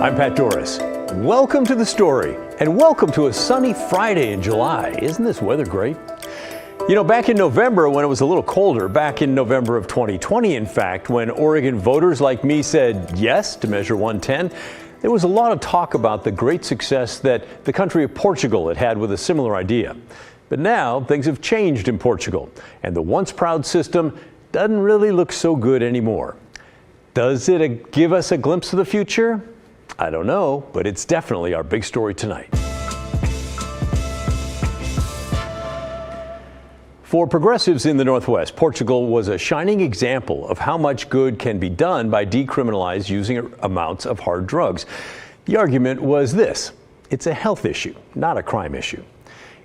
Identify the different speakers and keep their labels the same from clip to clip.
Speaker 1: I'm Pat Doris. Welcome to The Story, and welcome to a sunny Friday in July. Isn't this weather great? You know, back in November, when it was a little colder, back in November of 2020, in fact, when Oregon voters like me said yes to Measure 110, there was a lot of talk about the great success that the country of Portugal had had with a similar idea. But now things have changed in Portugal, and the once proud system doesn't really look so good anymore. Does it give us a glimpse of the future? I don't know, but it's definitely our big story tonight. For progressives in the Northwest, Portugal was a shining example of how much good can be done by decriminalized using amounts of hard drugs. The argument was this: it's a health issue, not a crime issue.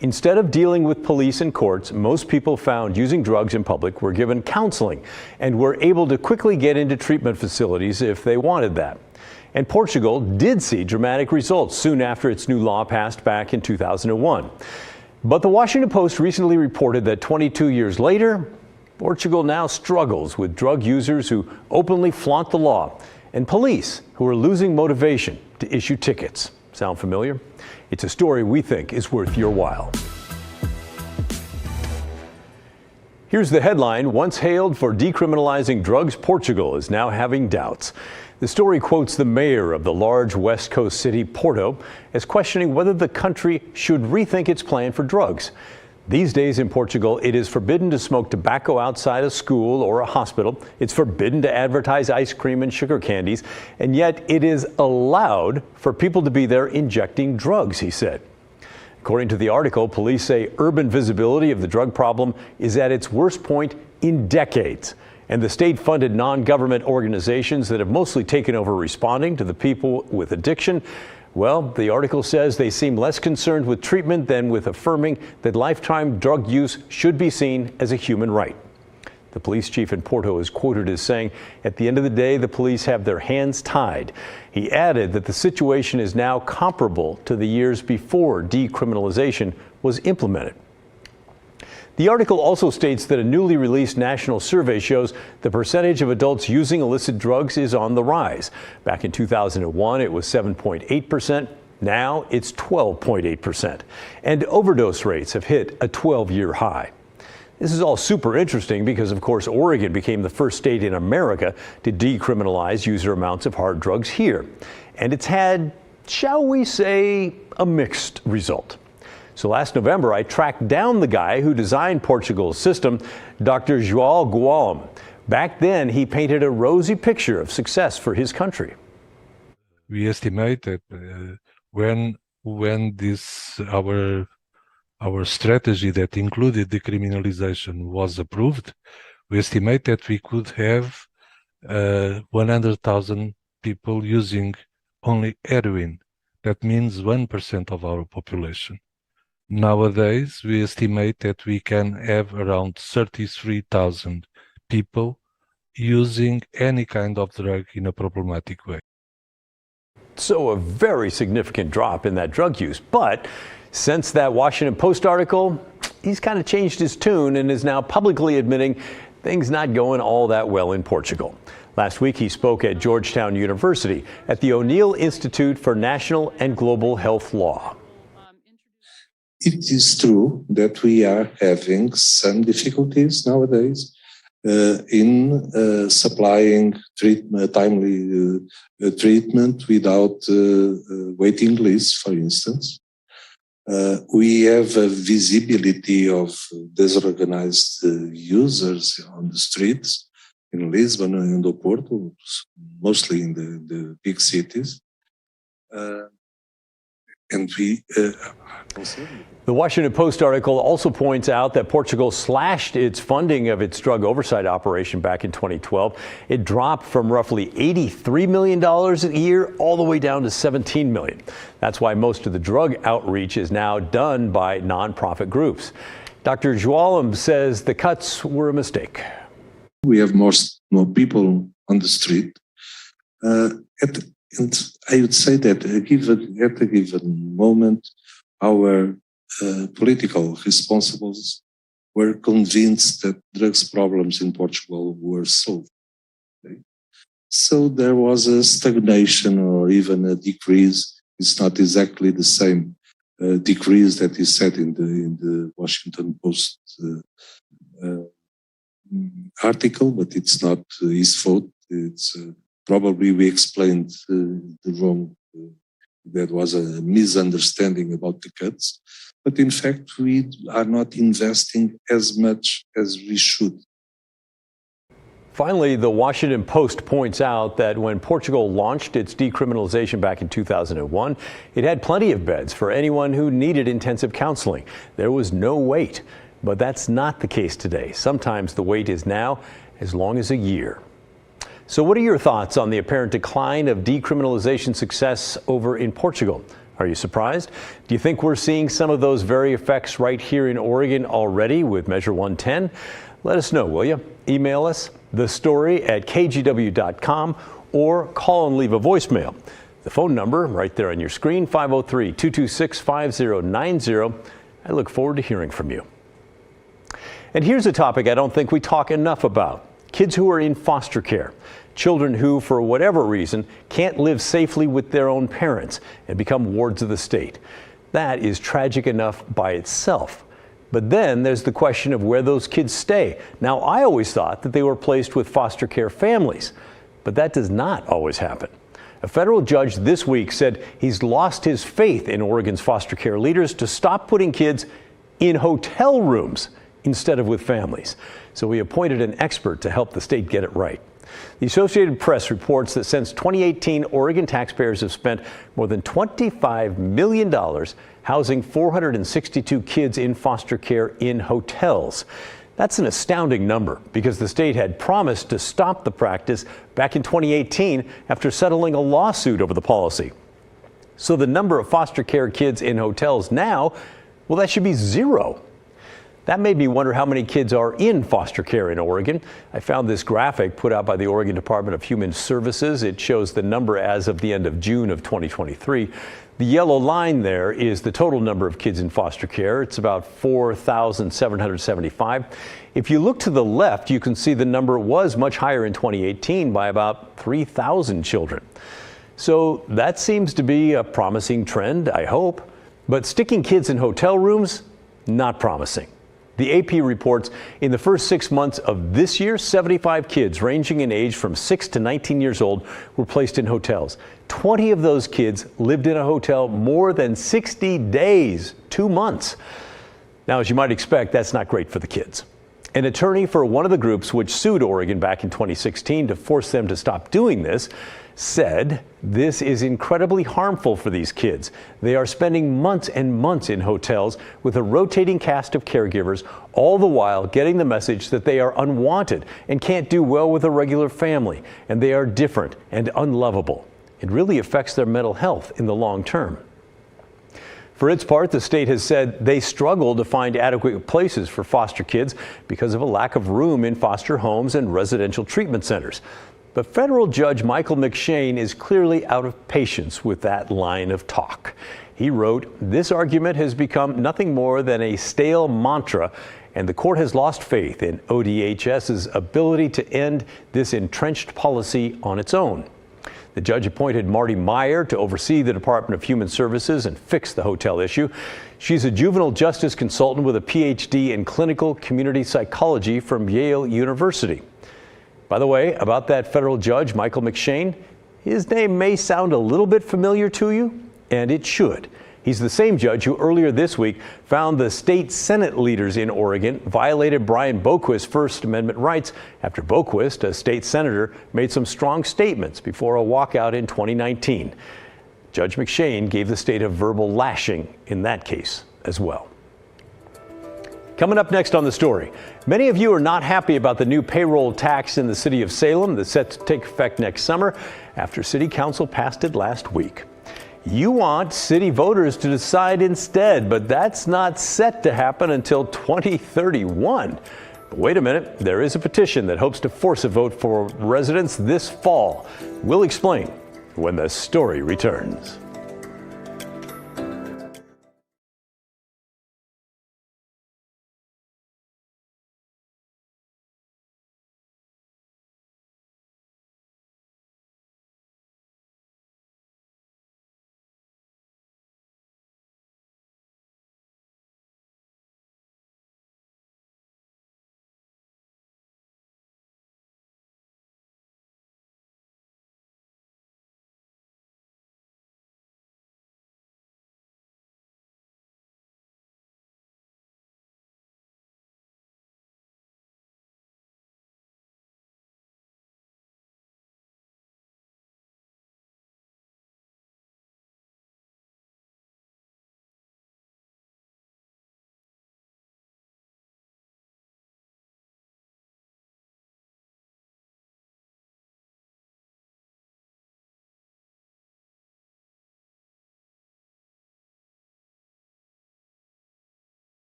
Speaker 1: Instead of dealing with police and courts, most people found using drugs in public were given counseling and were able to quickly get into treatment facilities if they wanted that. And Portugal did see dramatic results soon after its new law passed back in 2001. But the Washington Post recently reported that 22 years later, Portugal now struggles with drug users who openly flaunt the law and police who are losing motivation to issue tickets. Sound familiar? It's a story we think is worth your while. Here's the headline: once hailed for decriminalizing drugs, Portugal is now having doubts. The story quotes the mayor of the large West Coast city, Porto, as questioning whether the country should rethink its plan for drugs. These days in Portugal, it is forbidden to smoke tobacco outside a school or a hospital. It's forbidden to advertise ice cream and sugar candies, and yet it is allowed for people to be there injecting drugs, he said. According to the article, police say urban visibility of the drug problem is at its worst point in decades. And the state-funded non-government organizations that have mostly taken over responding to the people with addiction, well, the article says they seem less concerned with treatment than with affirming that lifetime drug use should be seen as a human right. The police chief in Porto is quoted as saying, "At the end of the day, the police have their hands tied." He added that the situation is now comparable to the years before decriminalization was implemented. The article also states that a newly released national survey shows the percentage of adults using illicit drugs is on the rise. Back in 2001, it was 7.8%. Now it's 12.8%. And overdose rates have hit a 12-year high. This is all super interesting because, of course, Oregon became the first state in America to decriminalize user amounts of hard drugs here. And it's had, shall we say, a mixed result. So last November, I tracked down the guy who designed Portugal's system, Dr. João Gualem. Back then, he painted a rosy picture of success for his country.
Speaker 2: We estimate that when this our strategy that included decriminalization was approved, we estimate that we could have 100,000 people using only heroin. That means 1% of our population. Nowadays, we estimate that we can have around 33,000 people using any kind of drug in a problematic way.
Speaker 1: So a very significant drop in that drug use. But since that Washington Post article, he's kind of changed his tune and is now publicly admitting things not going all that well in Portugal. Last week, he spoke at Georgetown University at the O'Neill Institute for National and Global Health Law.
Speaker 3: It is true that we are having some difficulties nowadays in supplying timely treatment without waiting lists, for instance. We have a visibility of disorganized users on the streets in Lisbon and Porto, mostly in the big cities. And we
Speaker 1: The Washington Post article also points out that Portugal slashed its funding of its drug oversight operation back in 2012. It dropped from roughly $83 million a year all the way down to $17 million. That's why most of the drug outreach is now done by nonprofit groups. Dr. Gualem says the cuts were a mistake.
Speaker 3: We have more people on the street. And I would say that at a given moment, our political responsibles were convinced that drugs problems in Portugal were solved. Okay? So there was a stagnation or even a decrease. It's not exactly the same decrease that is said in the Washington Post uh, article, but it's not his fault. It's probably we explained the wrong. There was a misunderstanding about the cuts, but in fact we are not investing as much as we should.
Speaker 1: Finally, the Washington Post points out that when Portugal launched its decriminalization back in 2001, it had plenty of beds for anyone who needed intensive counseling. There was no wait. But that's not the case today. Sometimes the wait is now as long as a year. So what are your thoughts on the apparent decline of decriminalization success over in Portugal? Are you surprised? Do you think we're seeing some of those very effects right here in Oregon already with Measure 110? Let us know, will you? Email us, thestory@kgw.com, or call and leave a voicemail. The phone number right there on your screen, 503-226-5090. I look forward to hearing from you. And here's a topic I don't think we talk enough about. Kids who are in foster care. Children who, for whatever reason, can't live safely with their own parents and become wards of the state. That is tragic enough by itself. But then there's the question of where those kids stay. Now, I always thought that they were placed with foster care families, but that does not always happen. A federal judge this week said he's lost his faith in Oregon's foster care leaders to stop putting kids in hotel rooms instead of with families. So he appointed an expert to help the state get it right. The Associated Press reports that since 2018, Oregon taxpayers have spent more than $25 million housing 462 kids in foster care in hotels. That's an astounding number because the state had promised to stop the practice back in 2018 after settling a lawsuit over the policy. So the number of foster care kids in hotels now, well, that should be zero. That made me wonder how many kids are in foster care in Oregon. I found this graphic put out by the Oregon Department of Human Services. It shows the number as of the end of June of 2023. The yellow line there is the total number of kids in foster care. It's about 4,775. If you look to the left, you can see the number was much higher in 2018 by about 3,000 children. So that seems to be a promising trend, I hope. But sticking kids in hotel rooms, not promising. The AP reports in the first 6 months of this year, 75 kids ranging in age from 6 to 19 years old were placed in hotels. 20 of those kids lived in a hotel more than 60 days, 2 months. Now, as you might expect, that's not great for the kids. An attorney for one of the groups which sued Oregon back in 2016 to force them to stop doing this said this is incredibly harmful for these kids. They are spending months and months in hotels with a rotating cast of caregivers, all the while getting the message that they are unwanted and can't do well with a regular family, and they are different and unlovable. It really affects their mental health in the long term. For its part, the state has said they struggle to find adequate places for foster kids because of a lack of room in foster homes and residential treatment centers. But federal judge Michael McShane is clearly out of patience with that line of talk. He wrote, "This argument has become nothing more than a stale mantra, and the court has lost faith in ODHS's ability to end this entrenched policy on its own." The judge appointed Marty Meyer to oversee the Department of Human Services and fix the hotel issue. She's a juvenile justice consultant with a PhD in clinical community psychology from Yale University. By the way, about that federal judge, Michael McShane, his name may sound a little bit familiar to you, and it should. He's the same judge who earlier this week found the state Senate leaders in Oregon violated Brian Boquist's First Amendment rights after Boquist, a state senator, made some strong statements before a walkout in 2019. Judge McShane gave the state a verbal lashing in that case as well. Coming up next on The Story, many of you are not happy about the new payroll tax in the city of Salem that's set to take effect next summer after City Council passed it last week. You want city voters to decide instead, but that's not set to happen until 2031. But wait a minute, there is a petition that hopes to force a vote for residents this fall. We'll explain when The Story returns.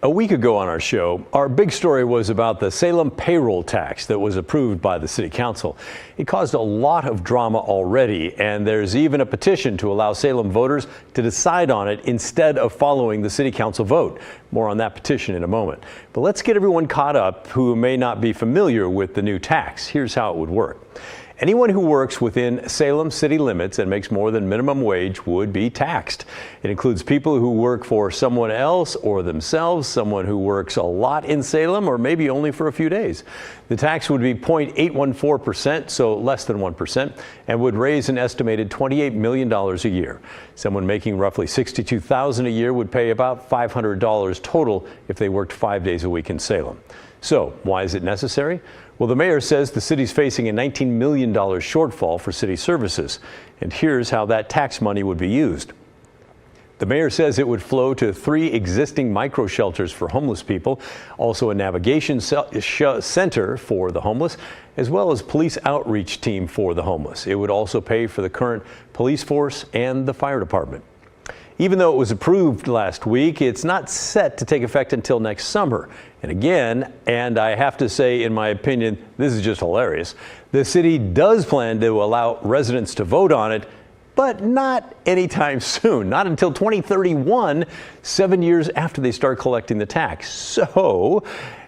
Speaker 1: A week ago on our show, our big story was about the Salem payroll tax that was approved by the city council. It caused a lot of drama already, and there's even a petition to allow Salem voters to decide on it instead of following the city council vote. More on that petition in a moment. But let's get everyone caught up who may not be familiar with the new tax. Here's how it would work. Anyone who works within Salem city limits and makes more than minimum wage would be taxed. It includes people who work for someone else or themselves, someone who works a lot in Salem or maybe only for a few days. The tax would be 0.814%, so less than 1%, and would raise an estimated $28 million a year. Someone making roughly $62,000 a year would pay about $500 total if they worked 5 days a week in Salem. So why is it necessary? Well, the mayor says the city's facing a $19 million shortfall for city services. And here's how that tax money would be used. The mayor says it would flow to 3 existing micro shelters for homeless people, also a navigation center for the homeless, as well as police outreach team for the homeless. It would also pay for the current police force and the fire department. Even though it was approved last week, it's not set to take effect until next summer. And again, and I have to say, in my opinion, this is just hilarious, the city does plan to allow residents to vote on it, but not anytime soon, not until 2031, 7 years after they start collecting the tax. So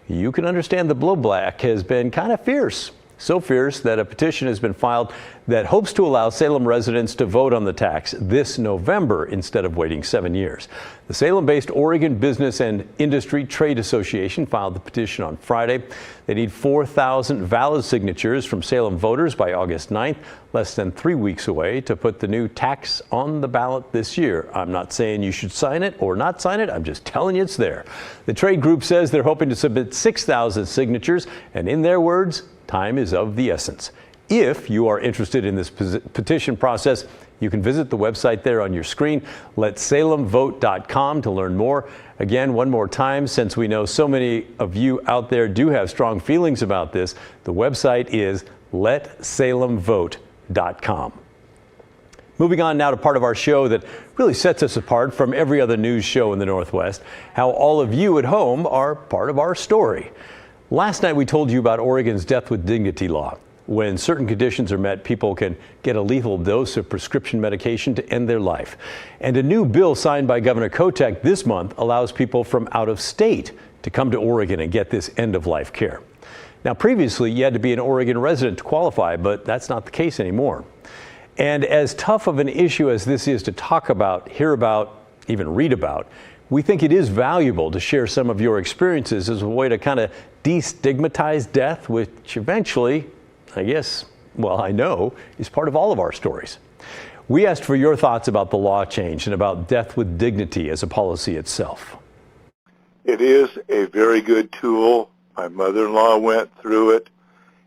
Speaker 1: you can understand the blowback has been kind of fierce. So fierce that a petition has been filed that hopes to allow Salem residents to vote on the tax this November instead of waiting 7 years. The Salem-based Oregon Business and Industry Trade Association filed the petition on Friday. They need 4,000 valid signatures from Salem voters by August 9th, less than 3 weeks away to put the new tax on the ballot this year. I'm not saying you should sign it or not sign it. I'm just telling you it's there. The trade group says they're hoping to submit 6,000 signatures, and in their words, time is of the essence. If you are interested in this petition process, you can visit the website there on your screen, letsalemvote.com, to learn more. Again, one more time, since we know so many of you out there do have strong feelings about this, the website is letsalemvote.com. Moving on now to part of our show that really sets us apart from every other news show in the Northwest, how all of you at home are part of our story. Last night we told you about Oregon's death with dignity law. When certain conditions are met, people can get a lethal dose of prescription medication to end their life. And a new bill signed by Governor Kotek this month allows people from out of state to come to Oregon and get this end-of-life care. Now, previously, you had to be an Oregon resident to qualify, but that's not the case anymore. And as tough of an issue as this is to talk about, hear about, even read about, we think it is valuable to share some of your experiences as a way to kind of destigmatize death, which eventually, I guess, well, I know, is part of all of our stories. We asked for your thoughts about the law change and about death with dignity as a policy itself.
Speaker 4: It is a very good tool. My mother-in-law went through it,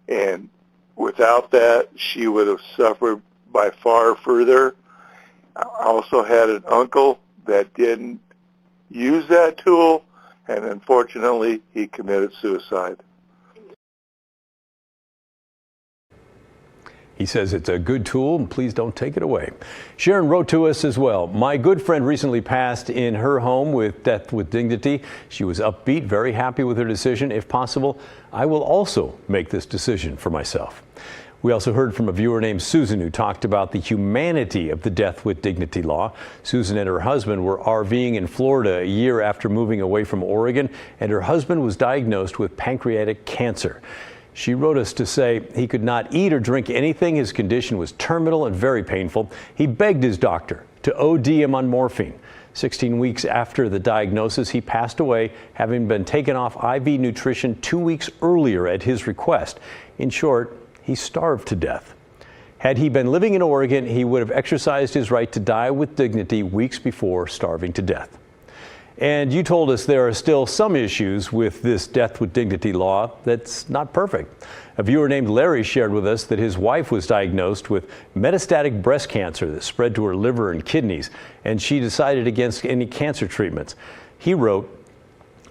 Speaker 4: and without that, she would have suffered by far further. I also had an uncle that didn't use that tool, and unfortunately, he committed suicide.
Speaker 1: He says it's a good tool, and please don't take it away. Sharon wrote to us as well. My good friend recently passed in her home with death with dignity. She was upbeat, very happy with her decision. If possible, I will also make this decision for myself. We also heard from a viewer named Susan who talked about the humanity of the death with dignity law. Susan and her husband were RVing in Florida a year after moving away from Oregon, and her husband was diagnosed with pancreatic cancer. She wrote us to say he could not eat or drink anything. His condition was terminal and very painful. He begged his doctor to OD him on morphine. 16 weeks after the diagnosis, he passed away, having been taken off IV nutrition 2 weeks earlier at his request. In short, he starved to death. Had he been living in Oregon, he would have exercised his right to die with dignity weeks before starving to death. And you told us there are still some issues with this death with dignity law that's not perfect. A viewer named Larry shared with us that his wife was diagnosed with metastatic breast cancer that spread to her liver and kidneys, and she decided against any cancer treatments. He wrote,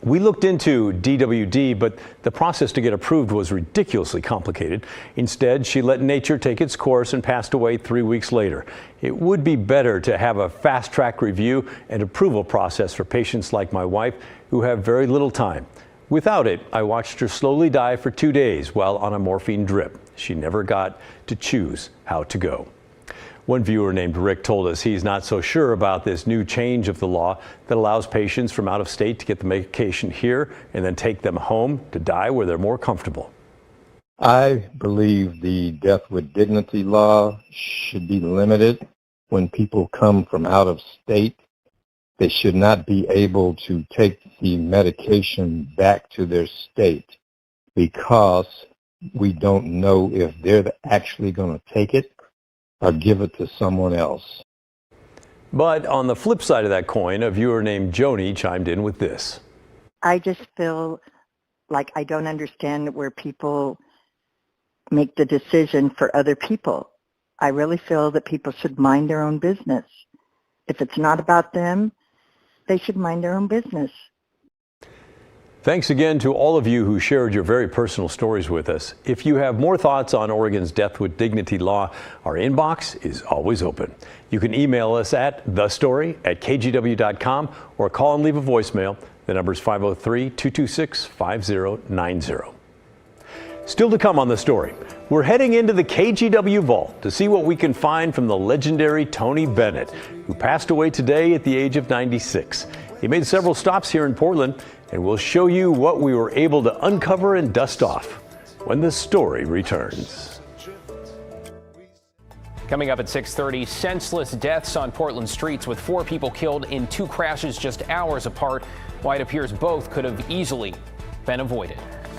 Speaker 1: We looked into DWD, but the process to get approved was ridiculously complicated. Instead, she let nature take its course and passed away 3 weeks later. It would be better to have a fast-track review and approval process for patients like my wife who have very little time. Without it, I watched her slowly die for 2 days while on a morphine drip. She never got to choose how to go. One viewer named Rick told us he's not so sure about this new change of the law that allows patients from out of state to get the medication here and then take them home to die where they're more comfortable.
Speaker 5: I believe the death with dignity law should be limited. When people come from out of state, they should not be able to take the medication back to their state because we don't know if they're actually going to take it or give it to someone else.
Speaker 1: But on the flip side of that coin, a viewer named Joni chimed in with this.
Speaker 6: I just feel like I don't understand where people make the decision for other people. I really feel that people should mind their own business. If it's not about them, they should mind their own business.
Speaker 1: Thanks again to all of you who shared your very personal stories with us. If you have more thoughts on Oregon's death with dignity law, our inbox is always open. You can email us at thestory@kgw.com or call and leave a voicemail. The number is 503-226-5090. Still to come on The Story, we're heading into the KGW vault to see what we can find from the legendary Tony Bennett, who passed away today at the age of 96. He made several stops here in Portland, and we'll show you what we were able to uncover and dust off when The Story returns.
Speaker 7: Coming up at 6:30, senseless deaths on Portland streets with 4 people killed in 2 crashes just hours apart. Why it appears both could have easily been avoided.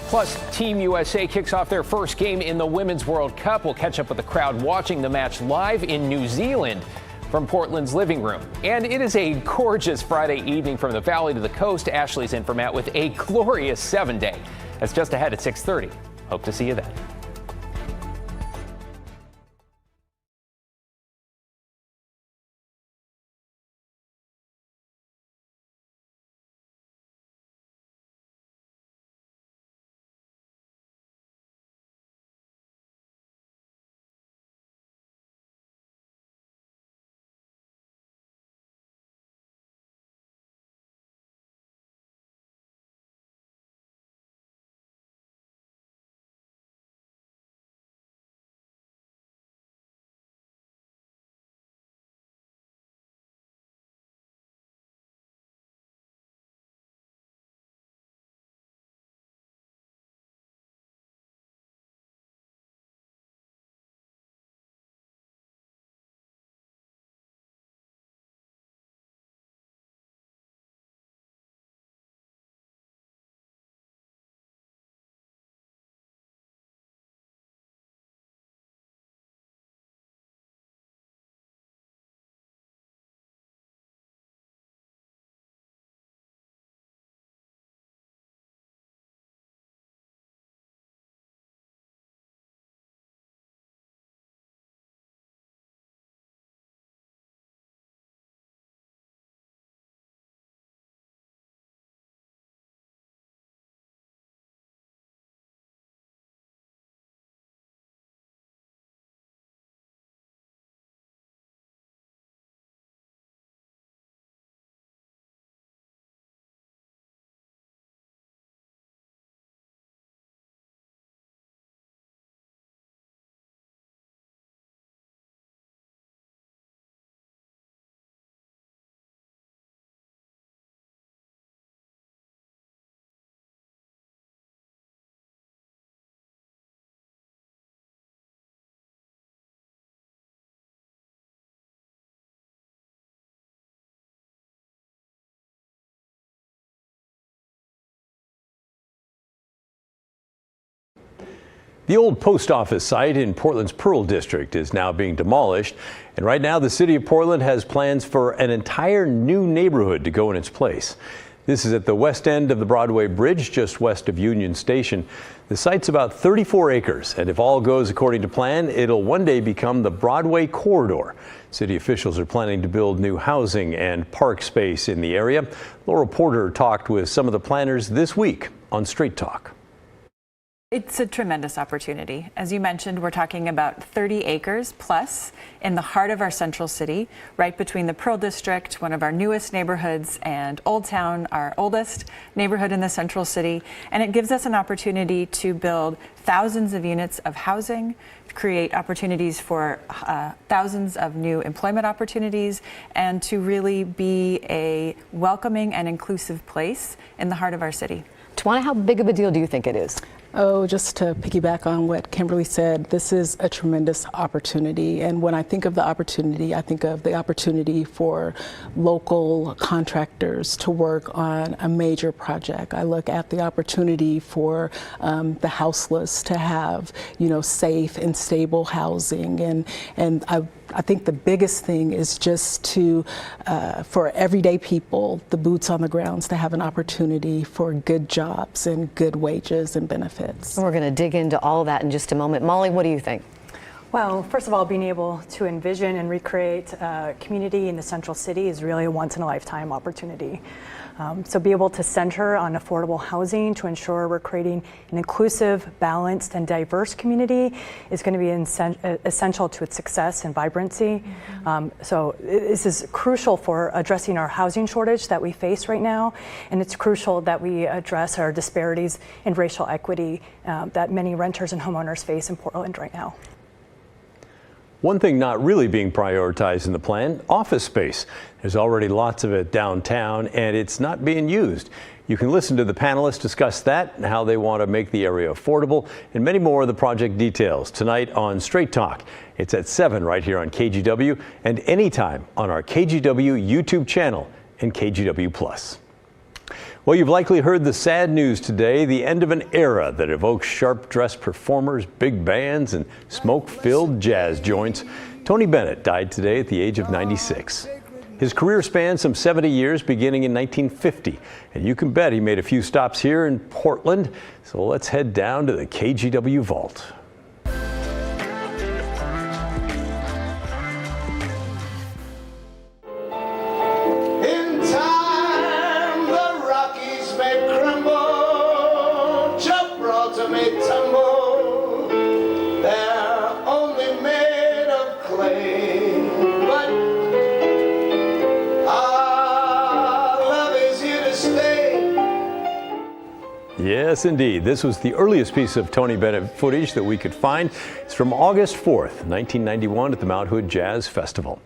Speaker 7: Plus, Team USA kicks off their first game in the Women's World Cup. We'll catch up with the crowd watching the match live in New Zealand from Portland's living room. And it is a gorgeous Friday evening from the valley to the coast. Ashley's in for Matt with a glorious 7-day. That's just ahead at 6:30. Hope to see you then.
Speaker 1: The old post office site in Portland's Pearl District is now being demolished, and right now the city of Portland has plans for an entire new neighborhood to go in its place. This is at the west end of the Broadway Bridge, just west of Union Station. The site's about 34 acres, and if all goes according to plan, it'll one day become the Broadway corridor. City officials are planning to build new housing and park space in the area. Laura Porter talked with some of the planners this week on Straight Talk.
Speaker 8: It's a tremendous opportunity. As you mentioned, we're talking about 30 acres plus in the heart of our central city, right between the Pearl District, one of our newest neighborhoods, and Old Town, our oldest neighborhood in the central city. And it gives us an opportunity to build thousands of units of housing, create opportunities for thousands of new employment opportunities, and to really be a welcoming and inclusive place in the heart of our city.
Speaker 9: Tawana, how big of a deal do you think it is?
Speaker 10: Oh, just to piggyback on what Kimberly said, this is a tremendous opportunity. And when I think of the opportunity, I think of the opportunity for local contractors to work on a major project. I look at the opportunity for the houseless to have, safe and stable housing. And I think the biggest thing is just to, for everyday people, the boots on the grounds, to have an opportunity for good jobs and good wages and benefits.
Speaker 9: We're going to dig into all of that in just a moment. Molly, what do you think?
Speaker 11: Well, first of all, being able to envision and recreate a community in the central city is really a once-in-a-lifetime opportunity. So be able to center on affordable housing to ensure we're creating an inclusive, balanced, and diverse community is going to be essential to its success and vibrancy. So this is crucial for addressing our housing shortage that we face right now, and it's crucial that we address our disparities in racial equity that many renters and homeowners face in Portland right now.
Speaker 1: One thing not really being prioritized in the plan, office space. There's already lots of it downtown, and it's not being used. You can listen to the panelists discuss that and how they want to make the area affordable, and many more of the project details tonight on Straight Talk. It's at 7 right here on KGW, and anytime on our KGW YouTube channel and KGW Plus. Well, you've likely heard the sad news today, the end of an era that evokes sharp-dressed performers, big bands, and smoke-filled jazz joints. Tony Bennett died today at the age of 96. His career spanned some 70 years, beginning in 1950. And you can bet he made a few stops here in Portland. So let's head down to the KGW vault. Yes, indeed. This was the earliest piece of Tony Bennett footage that we could find. It's from August 4th, 1991 at the Mount Hood Jazz Festival.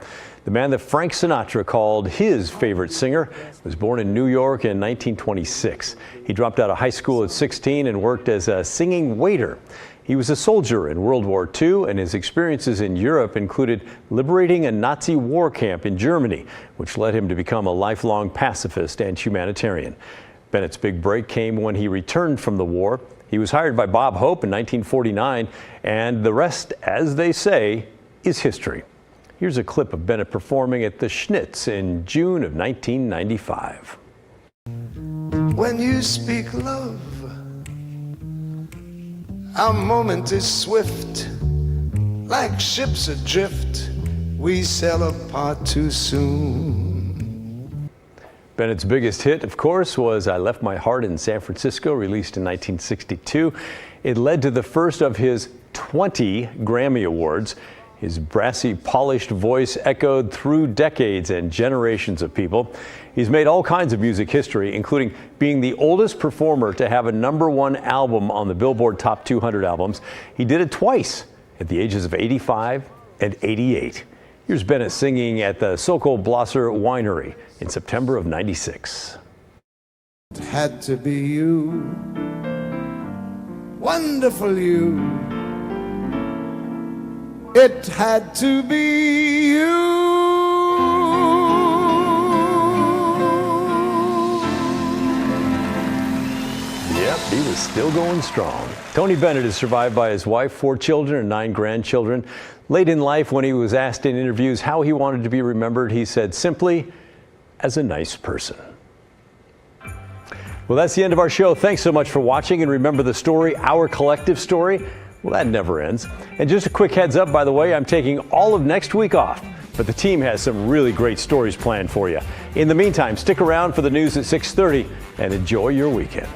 Speaker 1: The man that Frank Sinatra called his favorite singer was born in New York in 1926. He dropped out of high school at 16 and worked as a singing waiter. He was a soldier in World War II, and his experiences in Europe included liberating a Nazi war camp in Germany, which led him to become a lifelong pacifist and humanitarian. Bennett's big break came when he returned from the war. He was hired by Bob Hope in 1949, and the rest, as they say, is history. Here's a clip of Bennett performing at the Schnitz in June of 1995.
Speaker 12: When you speak love, our moment is swift, like ships adrift, we sail apart too soon.
Speaker 1: Bennett's biggest hit, of course, was I Left My Heart in San Francisco, released in 1962. It led to the first of his 20 Grammy Awards. His brassy, polished voice echoed through decades and generations of people. He's made all kinds of music history, including being the oldest performer to have a #1 album on the Billboard Top 200 albums. He did it twice, at the ages of 85 and 88. Here's Bennett singing at the Sokol Blosser Winery in September of '96.
Speaker 12: It had to be you, wonderful you. It had to be you.
Speaker 1: Yep, he was still going strong. Tony Bennett is survived by his wife, 4 children, and 9 grandchildren. Late in life, when he was asked in interviews how he wanted to be remembered, he said simply, as a nice person. Well, that's the end of our show. Thanks so much for watching. And remember, the story, our collective story, well, that never ends. And just a quick heads up, by the way, I'm taking all of next week off, but the team has some really great stories planned for you. In the meantime, stick around for the news at 6:30 and enjoy your weekend.